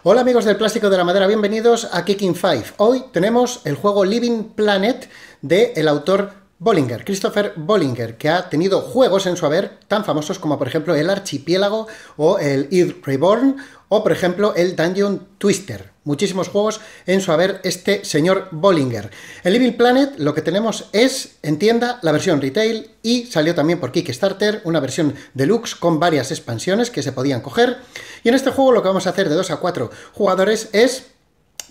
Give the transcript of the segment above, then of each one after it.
Hola amigos del plástico de la madera, bienvenidos a Kicking 5. Hoy tenemos el juego Living Planet del autor Bollinger, Christopher Bollinger, que ha tenido juegos en su haber tan famosos como por ejemplo el Archipiélago o el Earth Reborn o por ejemplo el Dungeon Twister. Muchísimos juegos en su haber este señor Bollinger. En Living Planet lo que tenemos es en tienda la versión retail y salió también por Kickstarter una versión deluxe con varias expansiones que se podían coger. Y en este juego lo que vamos a hacer de 2 a 4 jugadores es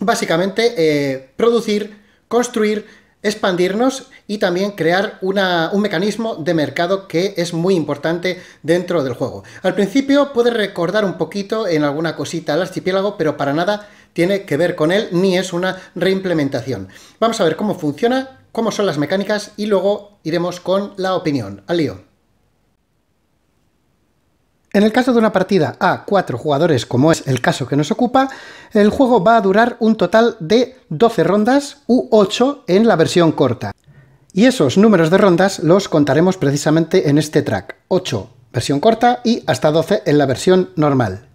básicamente producir, construir, expandirnos y también crear un mecanismo de mercado que es muy importante dentro del juego. Al principio puede recordar un poquito en alguna cosita al Archipiélago, pero para nada tiene que ver con él, ni es una reimplementación. Vamos a ver cómo funciona, cómo son las mecánicas y luego iremos con la opinión. Al lío. En el caso de una partida a 4 jugadores, como es el caso que nos ocupa, el juego va a durar un total de 12 rondas u 8 en la versión corta. Y esos números de rondas los contaremos precisamente en este track. 8 versión corta y hasta 12 en la versión normal.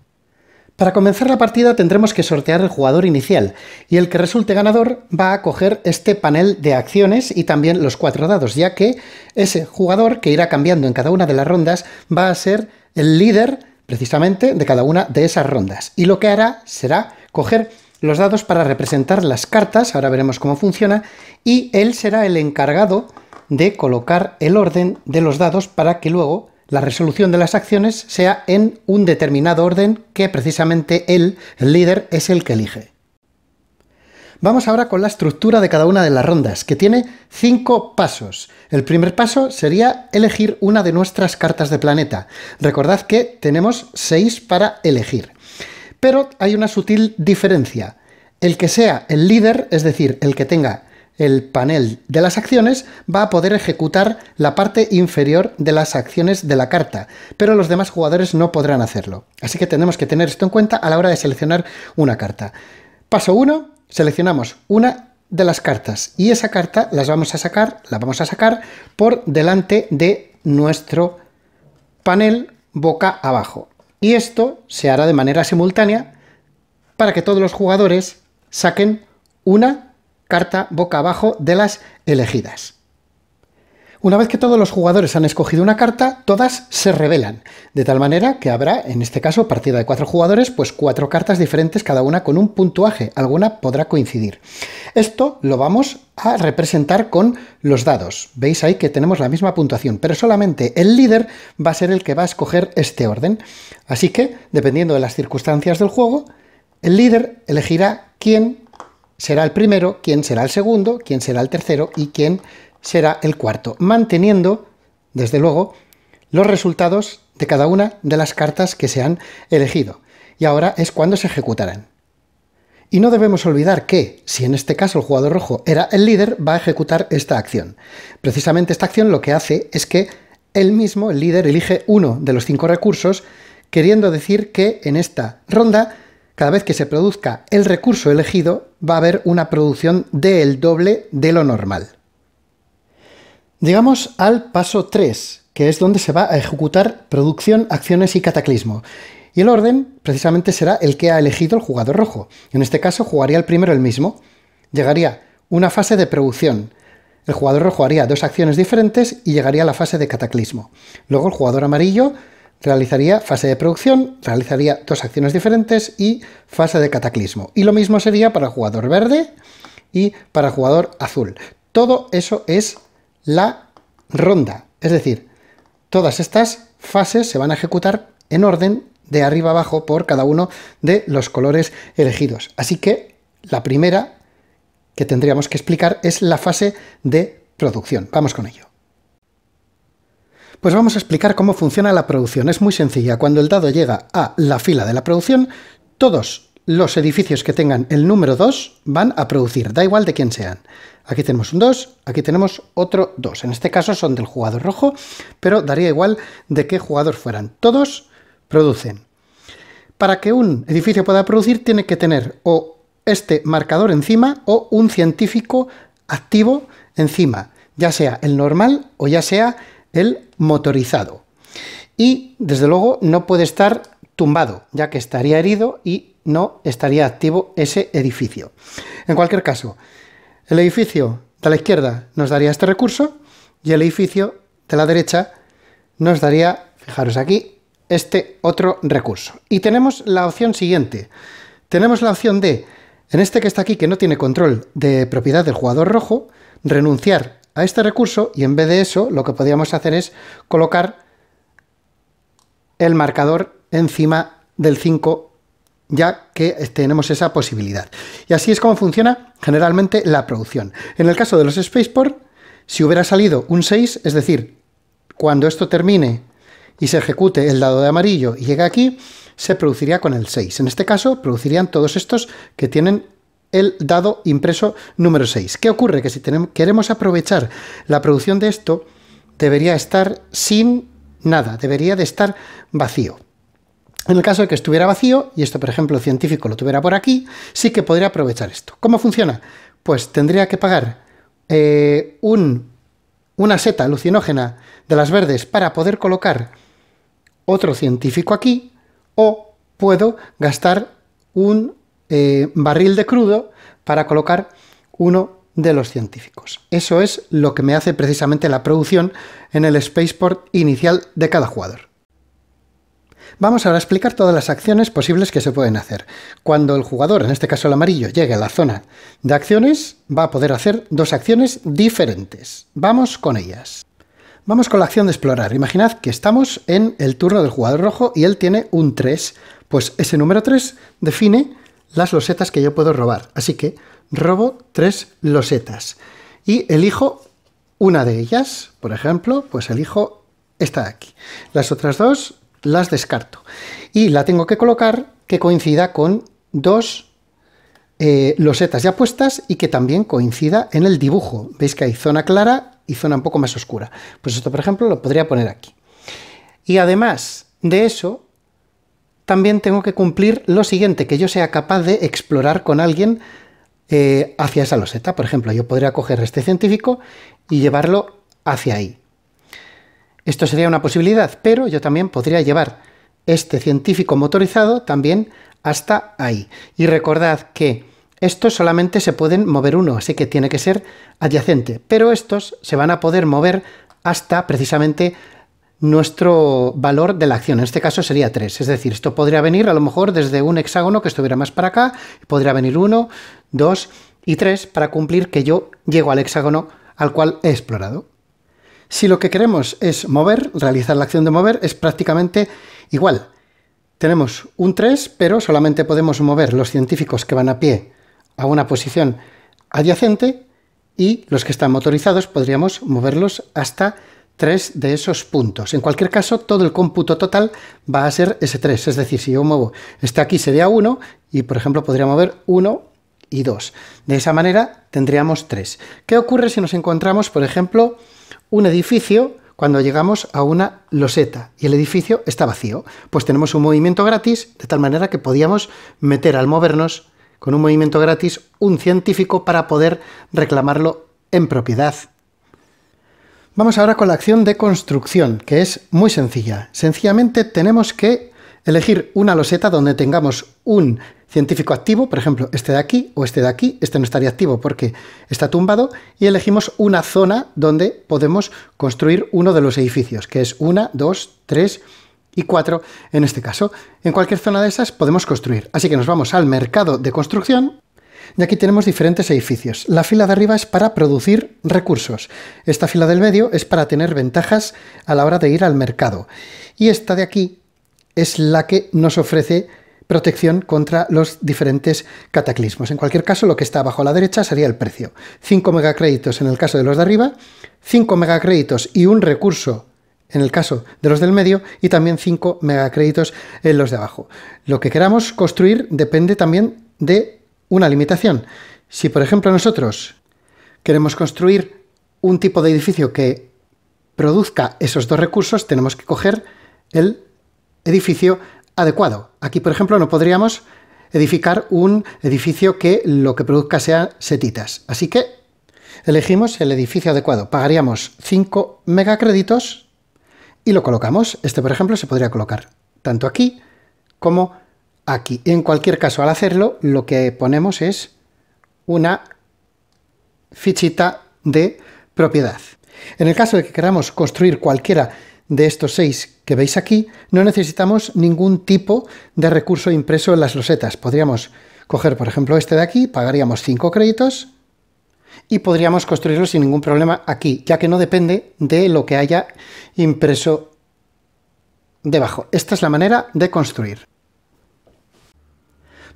Para comenzar la partida tendremos que sortear el jugador inicial, y el que resulte ganador va a coger este panel de acciones y también los 4 dados, ya que ese jugador, que irá cambiando en cada una de las rondas, va a ser el líder precisamente de cada una de esas rondas. Y lo que hará será coger los dados para representar las cartas, ahora veremos cómo funciona, y él será el encargado de colocar el orden de los dados para que luego la resolución de las acciones sea en un determinado orden que precisamente él, el líder, es el que elige. Vamos ahora con la estructura de cada una de las rondas, que tiene 5 pasos. El primer paso sería elegir una de nuestras cartas de planeta. Recordad que tenemos 6 para elegir. Pero hay una sutil diferencia. El que sea el líder, es decir, el que tenga el panel de las acciones, va a poder ejecutar la parte inferior de las acciones de la carta, pero los demás jugadores no podrán hacerlo. Así que tenemos que tener esto en cuenta a la hora de seleccionar una carta. Paso 1, seleccionamos una de las cartas y esa carta la vamos a sacar por delante de nuestro panel boca abajo. Y esto se hará de manera simultánea para que todos los jugadores saquen una carta boca abajo de las elegidas. Una vez que todos los jugadores han escogido una carta, todas se revelan, de tal manera que habrá, en este caso, partida de 4 jugadores, pues 4 cartas diferentes, cada una con un puntuaje, alguna podrá coincidir. Esto lo vamos a representar con los dados. Veis ahí que tenemos la misma puntuación, pero solamente el líder va a ser el que va a escoger este orden. Así que, dependiendo de las circunstancias del juego, el líder elegirá quién será el primero, quién será el segundo, quién será el tercero y quién será el cuarto, manteniendo, desde luego, los resultados de cada una de las cartas que se han elegido. Y ahora es cuando se ejecutarán. Y no debemos olvidar que, si en este caso el jugador rojo era el líder, va a ejecutar esta acción. Precisamente esta acción lo que hace es que él mismo, el líder, elige uno de los 5 recursos, queriendo decir que en esta ronda, cada vez que se produzca el recurso elegido, va a haber una producción del doble de lo normal. Llegamos al paso 3, que es donde se va a ejecutar producción, acciones y cataclismo. Y el orden, precisamente, será el que ha elegido el jugador rojo. En este caso, jugaría el primero el mismo. Llegaría una fase de producción. El jugador rojo haría 2 acciones diferentes y llegaría a la fase de cataclismo. Luego el jugador amarillo realizaría fase de producción, realizaría 2 acciones diferentes y fase de cataclismo. Y lo mismo sería para el jugador verde y para el jugador azul. Todo eso es la ronda. Es decir, todas estas fases se van a ejecutar en orden de arriba abajo por cada uno de los colores elegidos. Así que la primera que tendríamos que explicar es la fase de producción. Vamos con ello. Pues vamos a explicar cómo funciona la producción. Es muy sencilla. Cuando el dado llega a la fila de la producción, todos los edificios que tengan el número 2 van a producir, da igual de quién sean. Aquí tenemos un 2, aquí tenemos otro 2. En este caso son del jugador rojo, pero daría igual de qué jugador fueran. Todos producen. Para que un edificio pueda producir, tiene que tener o este marcador encima o un científico activo encima, ya sea el normal o ya sea el motorizado. Y, desde luego, no puede estar tumbado, ya que estaría herido y no estaría activo ese edificio. En cualquier caso, el edificio de la izquierda nos daría este recurso y el edificio de la derecha nos daría, fijaros aquí, este otro recurso. Y tenemos la opción siguiente. Tenemos la opción de, en este que está aquí, que no tiene control de propiedad del jugador rojo, renunciar a este recurso y en vez de eso lo que podríamos hacer es colocar el marcador encima del 5, ya que tenemos esa posibilidad. Y así es como funciona generalmente la producción. En el caso de los Spaceport, si hubiera salido un 6, es decir, cuando esto termine y se ejecute el dado de amarillo y llegue aquí, se produciría con el 6. En este caso, producirían todos estos que tienen el dado impreso número 6. ¿Qué ocurre? Que si queremos aprovechar la producción de esto, debería estar sin nada, debería de estar vacío. En el caso de que estuviera vacío, y esto por ejemplo el científico lo tuviera por aquí, sí que podría aprovechar esto. ¿Cómo funciona? Pues tendría que pagar una seta alucinógena de las verdes para poder colocar otro científico aquí, o puedo gastar un barril de crudo para colocar uno de los científicos. Eso es lo que me hace precisamente la producción en el Spaceport inicial de cada jugador. Vamos ahora a explicar todas las acciones posibles que se pueden hacer. Cuando el jugador, en este caso el amarillo, llegue a la zona de acciones, va a poder hacer dos acciones diferentes. Vamos con ellas. Vamos con la acción de explorar. Imaginad que estamos en el turno del jugador rojo y él tiene un 3. Pues ese número 3 define las losetas que yo puedo robar. Así que robo 3 losetas y elijo una de ellas. Por ejemplo, pues elijo esta de aquí. Las otras dos las descarto y la tengo que colocar que coincida con dos losetas ya puestas y que también coincida en el dibujo. Veis que hay zona clara y zona un poco más oscura. Pues esto, por ejemplo, lo podría poner aquí. Y además de eso, también tengo que cumplir lo siguiente, que yo sea capaz de explorar con alguien hacia esa loseta. Por ejemplo, yo podría coger este científico y llevarlo hacia ahí. Esto sería una posibilidad, pero yo también podría llevar este científico motorizado también hasta ahí. Y recordad que estos solamente se pueden mover uno, así que tiene que ser adyacente, pero estos se van a poder mover hasta precisamente nuestro valor de la acción. En este caso sería 3, es decir, esto podría venir a lo mejor desde un hexágono que estuviera más para acá, podría venir 1, 2 y 3 para cumplir que yo llego al hexágono al cual he explorado. Si lo que queremos es mover, realizar la acción de mover, es prácticamente igual. Tenemos un 3, pero solamente podemos mover los científicos que van a pie a una posición adyacente y los que están motorizados podríamos moverlos hasta 3 de esos puntos. En cualquier caso, todo el cómputo total va a ser ese 3. Es decir, si yo muevo este aquí sería 1 y, por ejemplo, podría mover 1 y 2. De esa manera tendríamos 3. ¿Qué ocurre si nos encontramos, por ejemplo, un edificio cuando llegamos a una loseta y el edificio está vacío? Pues tenemos un movimiento gratis, de tal manera que podíamos meter al movernos con un movimiento gratis un científico para poder reclamarlo en propiedad. Vamos ahora con la acción de construcción, que es muy sencilla. Sencillamente tenemos que elegir una loseta donde tengamos un científico activo, por ejemplo, este de aquí o este de aquí. Este no estaría activo porque está tumbado, y elegimos una zona donde podemos construir uno de los edificios, que es 1, 2, 3 y 4 en este caso. En cualquier zona de esas podemos construir. Así que nos vamos al mercado de construcción. Y aquí tenemos diferentes edificios. La fila de arriba es para producir recursos. Esta fila del medio es para tener ventajas a la hora de ir al mercado. Y esta de aquí es la que nos ofrece protección contra los diferentes cataclismos. En cualquier caso, lo que está abajo a la derecha sería el precio. 5 megacréditos en el caso de los de arriba, 5 megacréditos y un recurso en el caso de los del medio, y también 5 megacréditos en los de abajo. Lo que queramos construir depende también de una limitación. Si, por ejemplo, nosotros queremos construir un tipo de edificio que produzca esos dos recursos, tenemos que coger el edificio adecuado. Aquí, por ejemplo, no podríamos edificar un edificio que lo que produzca sean setitas. Así que elegimos el edificio adecuado. Pagaríamos 5 megacréditos y lo colocamos. Este, por ejemplo, se podría colocar tanto aquí como aquí. En cualquier caso, al hacerlo, lo que ponemos es una fichita de propiedad. En el caso de que queramos construir cualquiera de estos 6 que veis aquí, no necesitamos ningún tipo de recurso impreso en las losetas. Podríamos coger, por ejemplo, este de aquí, pagaríamos 5 créditos y podríamos construirlo sin ningún problema aquí, ya que no depende de lo que haya impreso debajo. Esta es la manera de construir.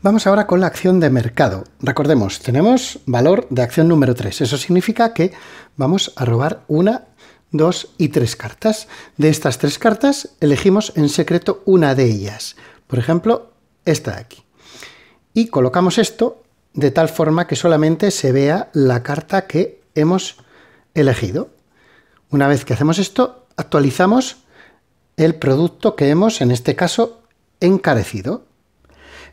Vamos ahora con la acción de mercado. Recordemos, tenemos valor de acción número 3. Eso significa que vamos a robar 1, 2 y 3 cartas. De estas 3 cartas elegimos en secreto una de ellas. Por ejemplo, esta de aquí. Y colocamos esto de tal forma que solamente se vea la carta que hemos elegido. Una vez que hacemos esto, actualizamos el producto que hemos, en este caso, encarecido.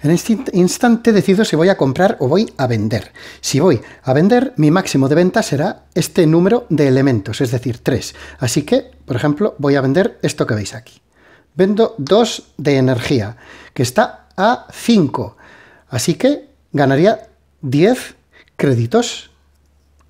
En este instante decido si voy a comprar o voy a vender. Si voy a vender, mi máximo de venta será este número de elementos, es decir, 3. Así que, por ejemplo, voy a vender esto que veis aquí. Vendo 2 de energía, que está a 5. Así que ganaría 10 créditos.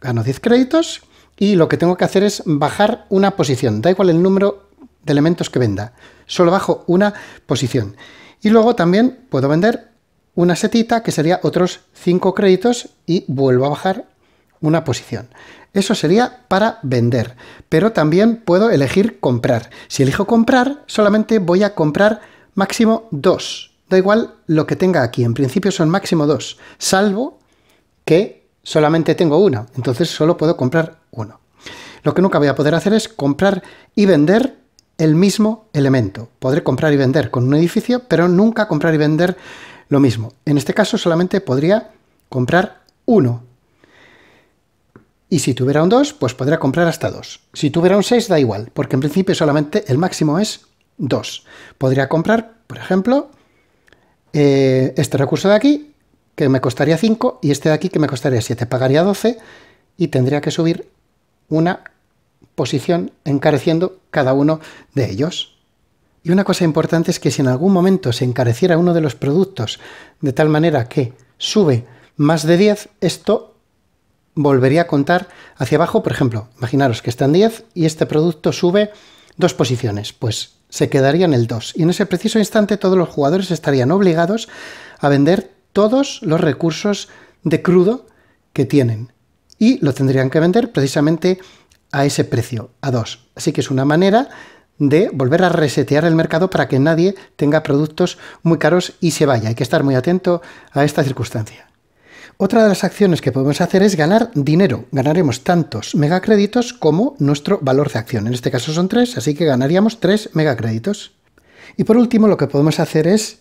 Gano 10 créditos y lo que tengo que hacer es bajar una posición. Da igual el número de elementos que venda. Solo bajo una posición. Y luego también puedo vender una setita que sería otros 5 créditos y vuelvo a bajar una posición. Eso sería para vender, pero también puedo elegir comprar. Si elijo comprar, solamente voy a comprar máximo 2. Da igual lo que tenga aquí, en principio son máximo 2, salvo que solamente tengo una, entonces solo puedo comprar uno. Lo que nunca voy a poder hacer es comprar y vender el mismo elemento. Podré comprar y vender con un edificio, pero nunca comprar y vender lo mismo. En este caso solamente podría comprar uno. Y si tuviera un 2, pues podría comprar hasta 2. Si tuviera un 6, da igual, porque en principio solamente el máximo es 2. Podría comprar, por ejemplo, este recurso de aquí, que me costaría 5, y este de aquí, que me costaría 7. Pagaría 12 y tendría que subir una posición encareciendo cada uno de ellos. Y una cosa importante es que si en algún momento se encareciera uno de los productos de tal manera que sube más de 10, esto volvería a contar hacia abajo. Por ejemplo, imaginaros que está en 10 y este producto sube 2 posiciones, pues se quedaría en el 2. Y en ese preciso instante todos los jugadores estarían obligados a vender todos los recursos de crudo que tienen. Y lo tendrían que vender precisamente a ese precio, a 2. Así que es una manera de volver a resetear el mercado para que nadie tenga productos muy caros y se vaya. Hay que estar muy atento a esta circunstancia. Otra de las acciones que podemos hacer es ganar dinero. Ganaremos tantos megacréditos como nuestro valor de acción. En este caso son 3, así que ganaríamos 3 megacréditos. Y por último lo que podemos hacer es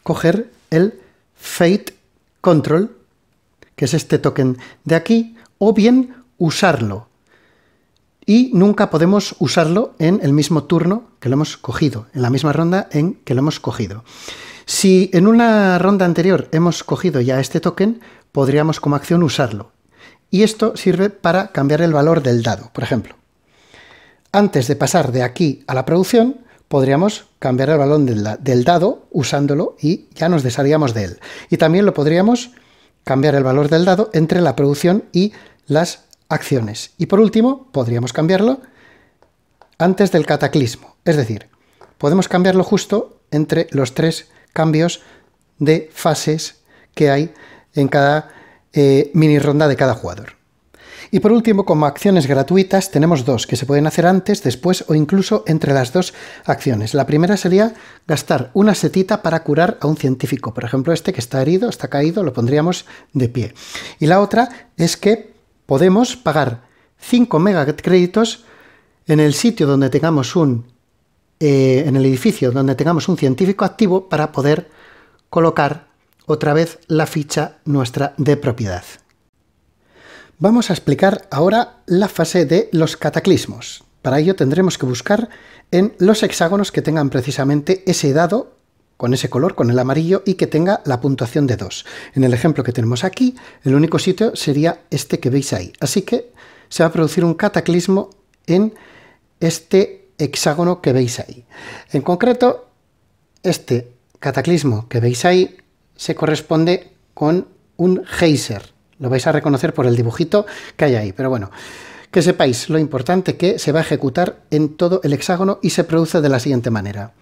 coger el Fate Control, que es este token de aquí, o bien usarlo. Y nunca podemos usarlo en el mismo turno que lo hemos cogido, en la misma ronda en que lo hemos cogido. Si en una ronda anterior hemos cogido ya este token, podríamos como acción usarlo. Y esto sirve para cambiar el valor del dado. Por ejemplo, antes de pasar de aquí a la producción, podríamos cambiar el valor del dado usándolo y ya nos desharíamos de él. Y también lo podríamos cambiar el valor del dado entre la producción y las acciones. Y por último, podríamos cambiarlo antes del cataclismo. Es decir, podemos cambiarlo justo entre los 3 cambios de fases que hay en cada mini ronda de cada jugador. Y por último, como acciones gratuitas, tenemos 2 que se pueden hacer antes, después o incluso entre las 2 acciones. La primera sería gastar una setita para curar a un científico. Por ejemplo, este que está herido, está caído, lo pondríamos de pie. Y la otra es que podemos pagar 5 megacréditos en el sitio donde tengamos en el edificio donde tengamos un científico activo para poder colocar otra vez la ficha nuestra de propiedad. Vamos a explicar ahora la fase de los cataclismos. Para ello tendremos que buscar en los hexágonos que tengan precisamente ese dado con ese color, con el amarillo, y que tenga la puntuación de 2. En el ejemplo que tenemos aquí, el único sitio sería este que veis ahí. Así que se va a producir un cataclismo en este hexágono que veis ahí. En concreto, este cataclismo que veis ahí se corresponde con un geyser. Lo vais a reconocer por el dibujito que hay ahí, pero bueno, que sepáis lo importante que se va a ejecutar en todo el hexágono y se produce de la siguiente manera.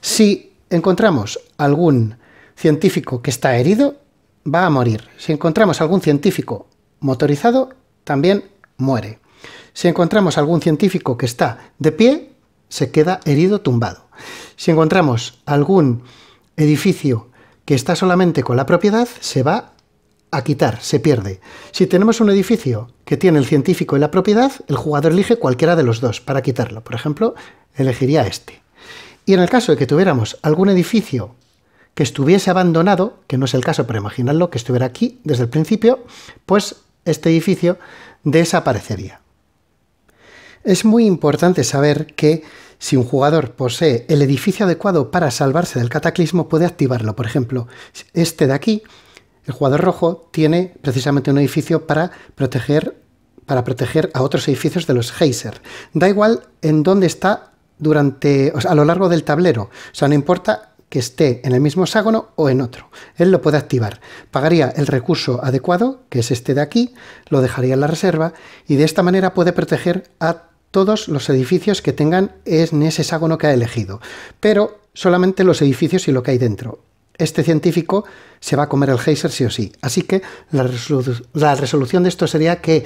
Si encontramos algún científico que está herido, va a morir. Si encontramos algún científico motorizado, también muere. Si encontramos algún científico que está de pie, se queda herido tumbado. Si encontramos algún edificio que está solamente con la propiedad, se va a quitar, se pierde. Si tenemos un edificio que tiene el científico y la propiedad, el jugador elige cualquiera de los dos para quitarlo. Por ejemplo, elegiría este. Y en el caso de que tuviéramos algún edificio que estuviese abandonado, que no es el caso, pero imaginadlo que estuviera aquí desde el principio, pues este edificio desaparecería. Es muy importante saber que si un jugador posee el edificio adecuado para salvarse del cataclismo, puede activarlo. Por ejemplo, este de aquí, el jugador rojo tiene precisamente un edificio para proteger a otros edificios de los geyser. Da igual en dónde está a lo largo del tablero. O sea, no importa que esté en el mismo hexágono o en otro. Él lo puede activar. Pagaría el recurso adecuado, que es este de aquí, lo dejaría en la reserva y de esta manera puede proteger a todos los edificios que tengan en ese hexágono que ha elegido. Pero solamente los edificios y lo que hay dentro. Este científico se va a comer el geyser sí o sí. Así que la resolución de esto sería que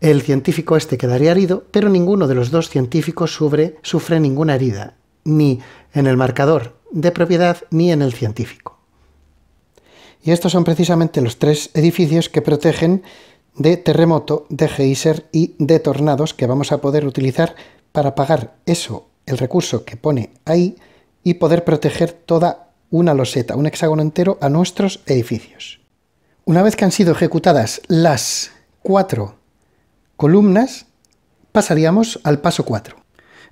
el científico este quedaría herido, pero ninguno de los dos científicos sufre ninguna herida, ni en el marcador de propiedad ni en el científico. Y estos son precisamente los tres edificios que protegen de terremoto, de geyser y de tornados que vamos a poder utilizar para pagar el recurso que pone ahí y poder proteger toda una loseta, un hexágono entero a nuestros edificios. Una vez que han sido ejecutadas las 4 columnas, pasaríamos al paso 4.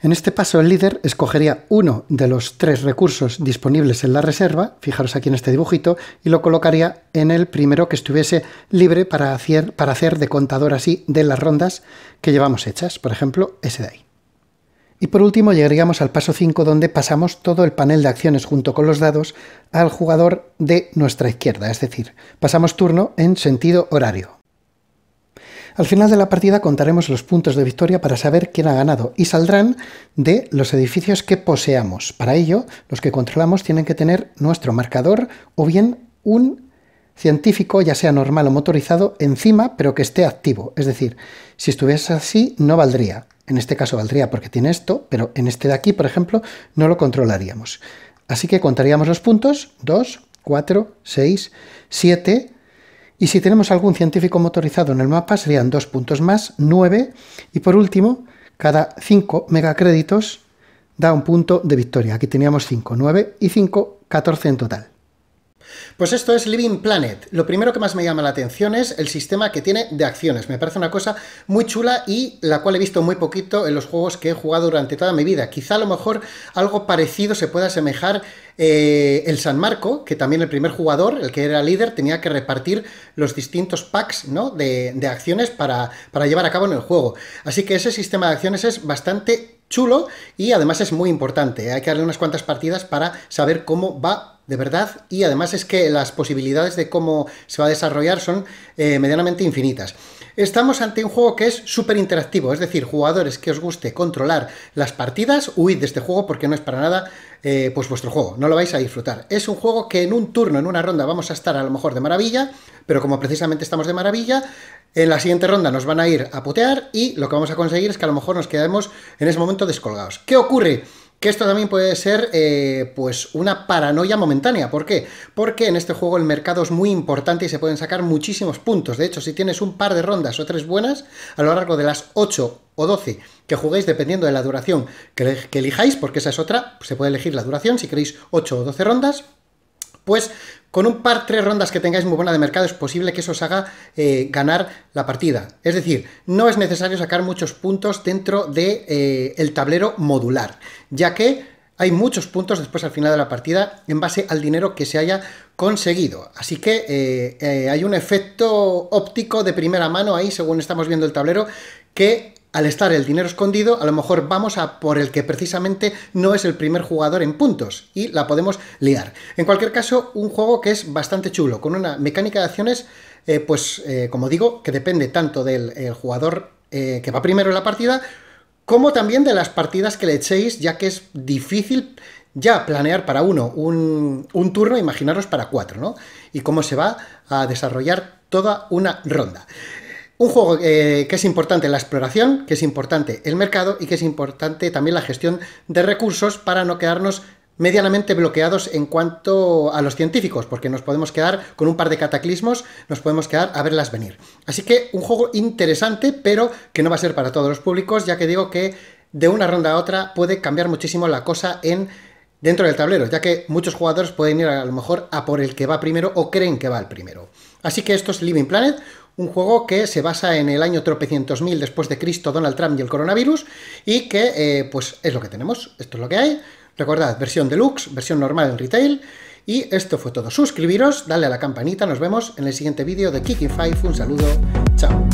En este paso el líder escogería uno de los 3 recursos disponibles en la reserva, fijaros aquí en este dibujito, y lo colocaría en el primero que estuviese libre para hacer de contador así de las rondas que llevamos hechas, por ejemplo, ese de ahí. Y por último llegaríamos al paso 5, donde pasamos todo el panel de acciones junto con los dados al jugador de nuestra izquierda, es decir, pasamos turno en sentido horario. Al final de la partida contaremos los puntos de victoria para saber quién ha ganado y saldrán de los edificios que poseamos. Para ello, los que controlamos tienen que tener nuestro marcador o bien un científico, ya sea normal o motorizado, encima, pero que esté activo. Es decir, si estuviese así, no valdría. En este caso valdría porque tiene esto, pero en este de aquí, por ejemplo, no lo controlaríamos. Así que contaríamos los puntos, 2, 4, 6, 7... Y si tenemos algún científico motorizado en el mapa, serían 2 puntos más, 9. Y por último, cada 5 megacréditos da un punto de victoria. Aquí teníamos 5, 9 y 5, 14 en total. Pues esto es Living Planet. Lo primero que más me llama la atención es el sistema que tiene de acciones. Me parece una cosa muy chula y la cual he visto muy poquito en los juegos que he jugado durante toda mi vida. Quizá a lo mejor algo parecido se pueda asemejar el San Marco, que también el primer jugador, el que era líder, tenía que repartir los distintos packs, ¿no?, de acciones para llevar a cabo en el juego. Así que ese sistema de acciones es bastante chulo y además es muy importante. Hay que darle unas cuantas partidas para saber cómo va de verdad, y además es que las posibilidades de cómo se va a desarrollar son medianamente infinitas. Estamos ante un juego que es súper interactivo, es decir, jugadores que os guste controlar las partidas, huid de este juego porque no es para nada pues vuestro juego, no lo vais a disfrutar. Es un juego que en un turno, en una ronda, vamos a estar a lo mejor de maravilla, pero como precisamente estamos de maravilla, en la siguiente ronda nos van a ir a putear y lo que vamos a conseguir es que a lo mejor nos quedemos en ese momento descolgados. ¿Qué ocurre? Que esto también puede ser pues una paranoia momentánea. ¿Por qué? Porque en este juego el mercado es muy importante y se pueden sacar muchísimos puntos. De hecho, si tienes un par de rondas o 3 buenas, a lo largo de las 8 o 12 que juguéis, dependiendo de la duración que elijáis, porque esa es otra, se puede elegir la duración, si queréis 8 o 12 rondas, pues con un par, 3 rondas que tengáis muy buena de mercado es posible que eso os haga ganar la partida. Es decir, no es necesario sacar muchos puntos dentro de el tablero modular, ya que hay muchos puntos después al final de la partida en base al dinero que se haya conseguido. Así que hay un efecto óptico de primera mano ahí, según estamos viendo el tablero, que al estar el dinero escondido, a lo mejor vamos a por el que precisamente no es el primer jugador en puntos y la podemos liar. En cualquier caso, un juego que es bastante chulo, con una mecánica de acciones, como digo, que depende tanto del jugador que va primero en la partida, como también de las partidas que le echéis, ya que es difícil ya planear para uno un turno, imaginaros para 4, ¿no? Y cómo se va a desarrollar toda una ronda. Un juego que es importante la exploración, que es importante el mercado y que es importante también la gestión de recursos para no quedarnos medianamente bloqueados en cuanto a los científicos, porque nos podemos quedar con un par de cataclismos, nos podemos quedar a verlas venir. Así que un juego interesante, pero que no va a ser para todos los públicos, ya que digo que de una ronda a otra puede cambiar muchísimo la cosa dentro del tablero, ya que muchos jugadores pueden ir a lo mejor a por el que va primero o creen que va el primero. Así que esto es Living Planet, un juego que se basa en el año tropecientos mil después de Cristo, Donald Trump y el coronavirus, y que pues es lo que tenemos, esto es lo que hay. Recordad, versión deluxe, versión normal en retail, y esto fue todo. Suscribiros, dale a la campanita, nos vemos en el siguiente vídeo de Kicking Five, un saludo, chao.